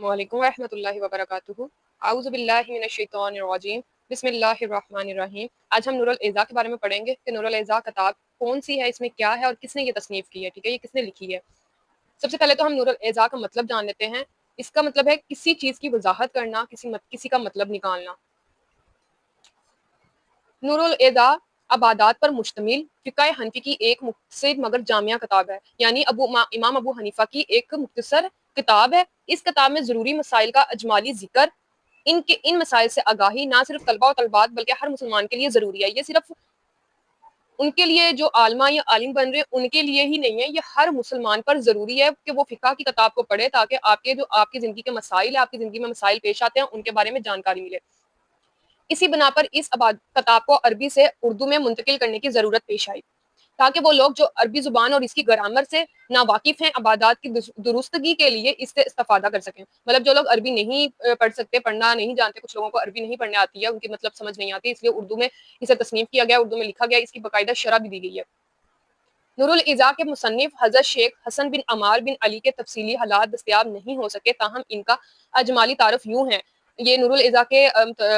वालेकुम रहमतुल्लाहि व बरकातुहू। आऊज़ु बिल्लाहि मिनश शैतानिर रजीम। बिस्मिल्लाहिर रहमानिर रहीम। आज हम नूरुल इज़ा के बारे में पढ़ेंगे कि नूरुल इज़ा किताब कौन सी है, इसमें क्या है और किसने ये तसनीफ की है। ठीक है, ये किसने लिखी है। सबसे पहले तो हम नूरुल इज़ा का मतलब जान लेते हैं। इसका मतलब है किसी चीज की वजाहत करना, किसी का मतलब निकालना। नूरुल इज़ा अबादात पर मुश्तमिल फ़िक़्ह हनफी की एक मुख्तसर मगर जामिया किताब है, यानी इमाम अबू हनीफा की एक मुख्तसर किताब है। इस किताब में ज़रूरी मसाइल का अजमाली जिक्र, इन मसाइल से आगाही ना सिर्फ तलबा और तलबात बल्कि हर मुसलमान के लिए ज़रूरी है। ये सिर्फ उनके लिए जो आलमा या आलिम बन रहे हैं उनके लिए ही नहीं है, ये हर मुसलमान पर ज़रूरी है कि वो फ़िक़्ह की किताब को पढ़े, ताकि आपकी ज़िंदगी के मसाइल है, आपकी ज़िंदगी में मसाइल पेश आते हैं, उनके बारे में जानकारी मिले। इसी बिना पर इस किताब को अरबी से उर्दू में मुंतकिल करने की ज़रूरत पेश आई, ताकि वो लोग जो अरबी ज़ुबान और इसकी ग्रामर से नावाकिफ़ हैं, अबादात की दुरुस्तगी के लिए इससे इस्तेफ़ादा कर सकें। मतलब जो लोग अरबी नहीं पढ़ सकते, पढ़ना नहीं जानते, कुछ लोगों को अरबी नहीं पढ़ने आती है, उनकी मतलब समझ नहीं आती, इसलिए उर्दू में इसे तस्नीफ़ किया गया, उर्दू में लिखा गया, इसकी बाकायदा शरह भी दी गई है। नूरुल इज़ा के मुसन्निफ़ हज़रत शेख हसन बिन अमार बिन अली के तफसीली हालात दस्तयाब नहीं हो सके, ताहम इनका अजमाली तारुफ यूँ है। ये नूरुल इज़ा के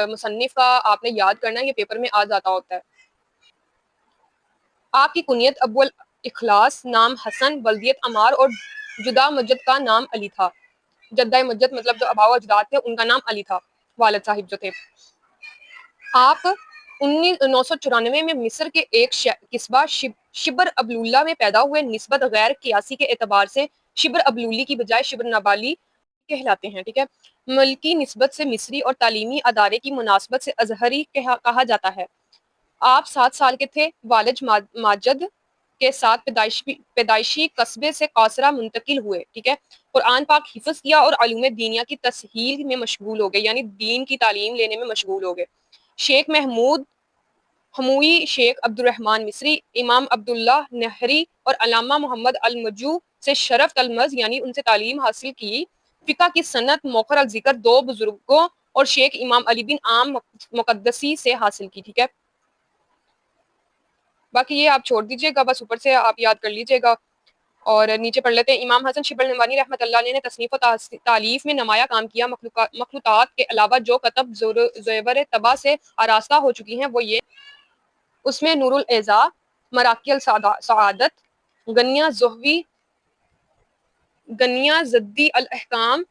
मुसन्निफ़ का आपने याद करना है, ये पेपर में आ जाता होता है। आपकी कुनियत अब्वल इखलास, नाम हसन, बल्दियत अमार और जुदा मस्जिद का नाम अली था। जद्दा मस्जिद मतलब जो अबाव अजदाद थे उनका नाम अली था, वालिद साहिब जो थे। आप 994 में मिस्र के एक किस्बा शिबर अबलुल्ला में पैदा हुए। निस्बत गैर कियासी के एतबार से शिबर अबलुल्ली की बजाय शिबर नबाली कहलाते हैं। ठीक है, मल्की निस्बत से मिस्री और तालीमी अदारे की मुनासबत से अजहरी कहा जाता है। आप 7 साल के थे, वालिद माजद के साथ पैदाइशी कस्बे से कासरा मुंतकिल हुए। ठीक है, कुरान पाक हिफ्ज़ किया और अलूम दीनिया की तसहील में मशगूल हो गए, यानी दीन की तालीम लेने में मशगूल हो गए। शेख महमूद हमूई, शेख अब्दुर्रहमान मिस्री, इमाम अब्दुल्ला नहरी और अल्लामा मोहम्मद अल-मजू से शरफ तलमज़ यानी उनसे तालीम हासिल की। फ़िक़्ह की सनत मौखर अल ज़िक्र 2 बुजुर्गों और शेख इमाम अली बिन आम मुक़द्दसी से हासिल की। ठीक है, बाकी ये आप छोड़ दीजिएगा, बस ऊपर से आप याद कर लीजिएगा। और नीचे पढ़ लेते हैं। इमाम हसन शिबल नवानी रहमतुल्लाह अलैह ने तसनीफ़ और तालीफ में नमाया काम किया। मखलूक़ात के अलावा जो कतब ज़ेवर तबा से आरास्ता हो चुकी हैं वो ये, उसमें नूरुल इज़ा, मराकिल सआदत, गनिया ज़ुहवी, गनिया ज़द्दी अल अहकाम,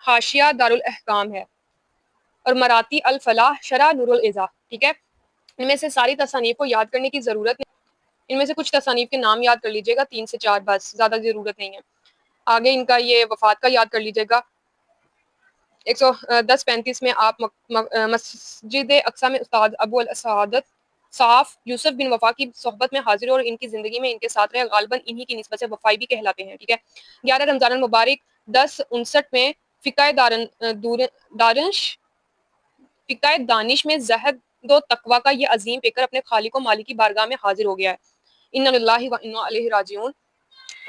हाशिया दारुल अहकाम है, और मराती अल फलाह शरह नूरुल इज़ा। ठीक है, इनमें से सारी तसानीफ को याद करने की ज़रूरत नहीं, इनमें से कुछ तसानीफ के नाम याद कर लीजिएगा, 3 से 4 बस, ज़्यादा ज़रूरत नहीं है। आगे इनका ये वफात का याद कर लीजिएगा। 110-35 में आप मस्जिद अक्सा में उस्ताद अबू अल सआदत साफ यूसुफ बिन वफा की सोहबत में हाजिर और इनकी ज़िंदगी में इनके साथ रहे। गालिबन इन्हीं की निस्बत से वफाई भी कहलाते हैं। ठीक है, 11 रमज़ान मुबारक 1059 में फ़िक़्ह दानिश में ज़हद दो तकवा का ये अजीम पेकर अपने खालिक व मालिक की बारगाह में हाजिर हो गया है। इन्ना लिल्लाहि व इन्ना इलैहि राजिऊन।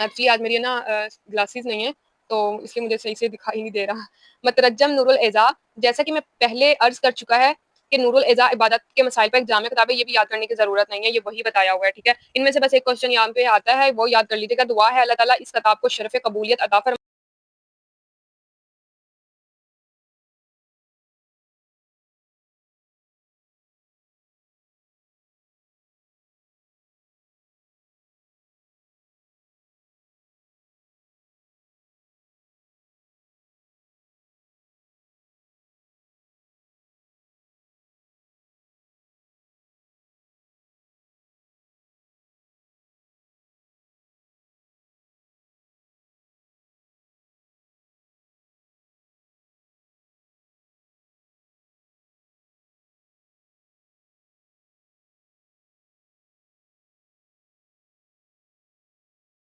एक्चुअली आज मेरी ना ग्लासेस नहीं है, तो इसलिए मुझे सही से दिखाई नहीं दे रहा। मतरजम नूरुल इज़ा, जैसा कि मैं पहले अर्ज कर चुका है कि नूरुल इज़ा इबादत के मसाइल पर एक जामिया किताब है, ये भी याद करने की ज़रूरत नहीं है, ये वही बताया हुआ है। ठीक है, इनमें से बस एक क्वेश्चन यहाँ पे आता है, वो याद कर लीजिएगा। दुआ है अल्लाह ताला इस किताब को शरफ़ कबूलियत अता फरमाए।